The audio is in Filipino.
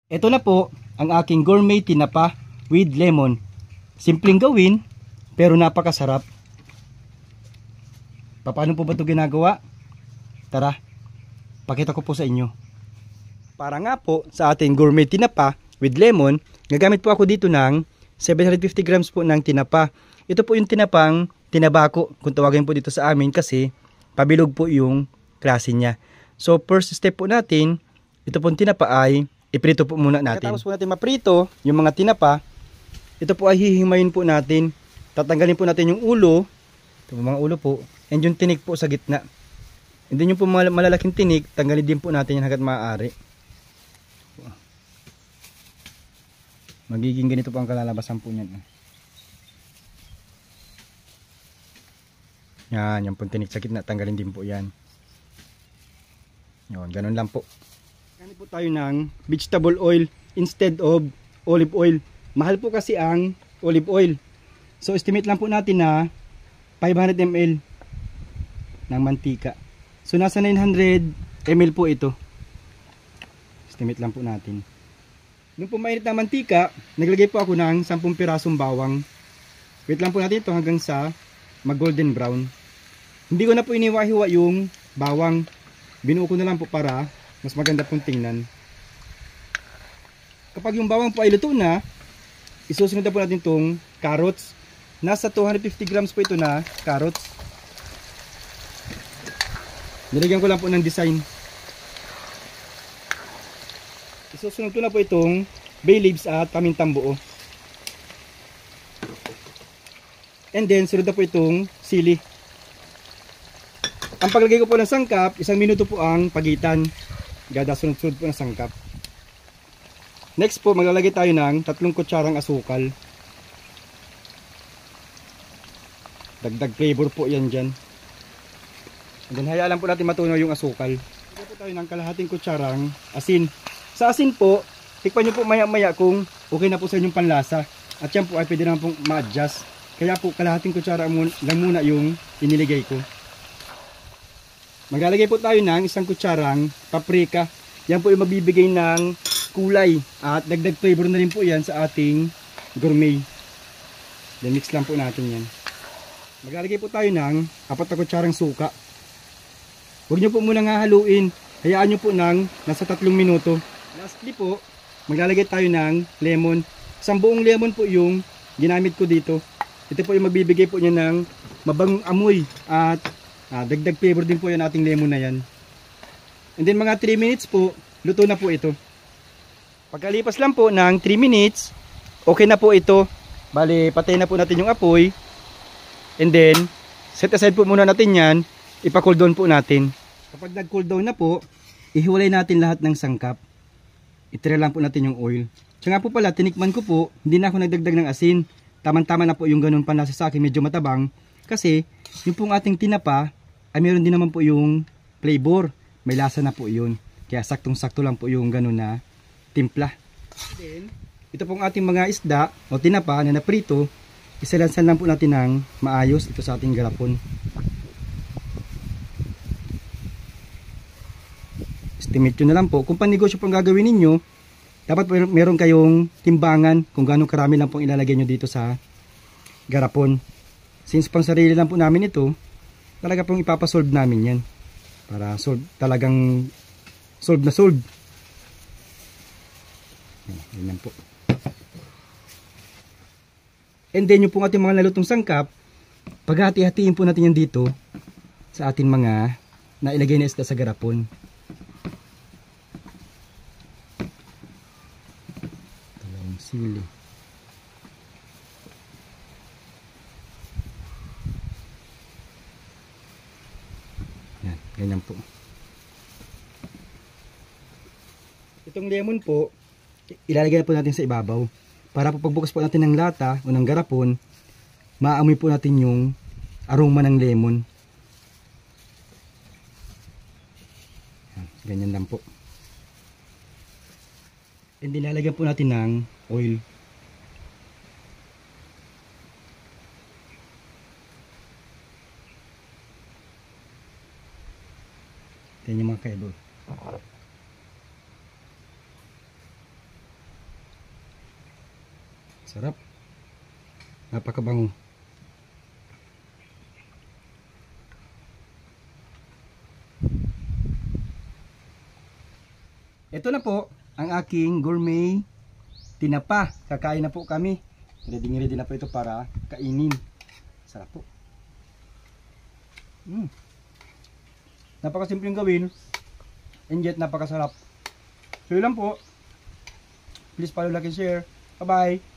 Ito na po ang aking gourmet tinapa with lemon. Simpleng gawin pero napakasarap. Paano po ba ito ginagawa? Tara, pakita ko po sa inyo. Para nga po sa ating gourmet tinapa with lemon, gagamit po ako dito ng 750 grams po ng tinapa. Ito po yung tinapang tinabako kung tawagin po dito sa amin kasi pabilog po yung klase niya. So first step po natin, ito pong tinapa ay iprito po muna natin. Pagkatapos po natin maprito yung mga tinapa, ito po ay hihimayin po natin. Tatanggalin po natin yung ulo, ito po mga ulo po, and yung tinik po sa gitna. And then yung po malalaking tinik, tanggalin din po natin yan hanggat maaari. Magiging ganito po ang kalalabasan po niyan. Yan, yung pong tinik sa gitna, tanggalin din po yan. Yun, ganun lang po. Gamit po tayo ng vegetable oil instead of olive oil. Mahal po kasi ang olive oil. So estimate lang po natin na 500 ml ng mantika. So nasa 900 ml po ito. Estimate lang po natin. Nung po mainit na mantika, naglagay po ako ng 10 pirasong bawang. Wait lang po natin ito hanggang sa mag golden brown. Hindi ko na po iniwa-hiwa yung bawang. Binuo ko na lang po para mas maganda pong tingnan. Kapag yung bawang po ay luto na, isusunod na po natin itong carrots. Nasa 250 grams po ito na carrots. Nilagyan ko lang po ng design. Isusunod ko na po itong bay leaves at pamintang buo. And then sunod na po itong sili. Ang paglagay ko po ng sangkap, 1 minuto po ang pagitan. Gada sunod-sunod po ng sangkap. Next po, maglalagay tayo ng 3 kutsarang asukal. Dagdag flavor po yan dyan. And then hayaan lang po natin matunaw yung asukal. Lagyan po tayo ng kalahating kutsarang asin. Sa asin po, tikpan nyo po maya-maya kung okay na po sa inyong panlasa. At yan po ay pwede naman pong ma-adjust. Kaya po kalahating kutsara lang muna yung iniligay ko. Maglalagay po tayo ng 1 kutsarang paprika. Yan po yung magbibigay ng kulay at dagdag flavor na rin po yan sa ating gourmet. Then mix lang po natin yan. Maglalagay po tayo ng 4 na kutsarang suka. Huwag nyo po munang hahaluin. Hayaan nyo po ng nasa 3 minuto. Lastly po, maglalagay tayo ng lemon. 1 buong lemon po yung ginamit ko dito. Ito po yung magbibigay po niya ng mabangong amoy at dagdag flavor din po yan ating lemon na yan. And then mga 3 minutes po, luto na po ito. Pagkalipas lang po ng 3 minutes, okay na po ito. Bali, patay na po natin yung apoy. And then, set aside po muna natin yan. Ipa-cool down po natin. Kapag nag-cool down na po, ihiwalay natin lahat ng sangkap. Itira lang po natin yung oil. Tsaka po pala, tinikman ko po, hindi na ako nagdagdag ng asin. Tama-tama na po yung ganun panlasa sa akin, medyo matabang. Kasi, yung pong ating tinapa, ay meron din naman po yung flavor. May lasa na po yun. Kaya saktong-sakto lang po yung ganun na timpla. Then, ito pong ating mga isda o tinapa na naprito, isalansan lang po natin ng maayos ito sa ating garapon. Estimate nyo na lang po. Kung panegosyo pong gagawin ninyo, dapat meron kayong timbangan kung gaano karami lang pong ilalagay nyo dito sa garapon. Since pang sarili lang po namin ito, talaga pong ipapasolve namin yan. Para talagang solve na solve. Yan po. And then yung pong ating mga nalutong sangkap, paghati-hatiin po natin yan dito sa ating mga nailagay na isda sa garapon. Talong sili. Yan, ganyan po. Itong lemon po, ilalagay na po natin sa ibabaw. Para po pagbukas po natin ng lata o ng garapon, maamoy po natin yung aroma ng lemon. Ganyan lang po. And nilalagyan po natin ng oil. Yan yung mga kaidol. Sarap. Napakabango. Ito na po ang aking gourmet tinapa. Kakain na po kami. Ready na po ito para kainin. Sarap po. Napakasimpleng gawin. And yet napakasarap. So yun lang po. Please follow, like, and share. Bye-bye.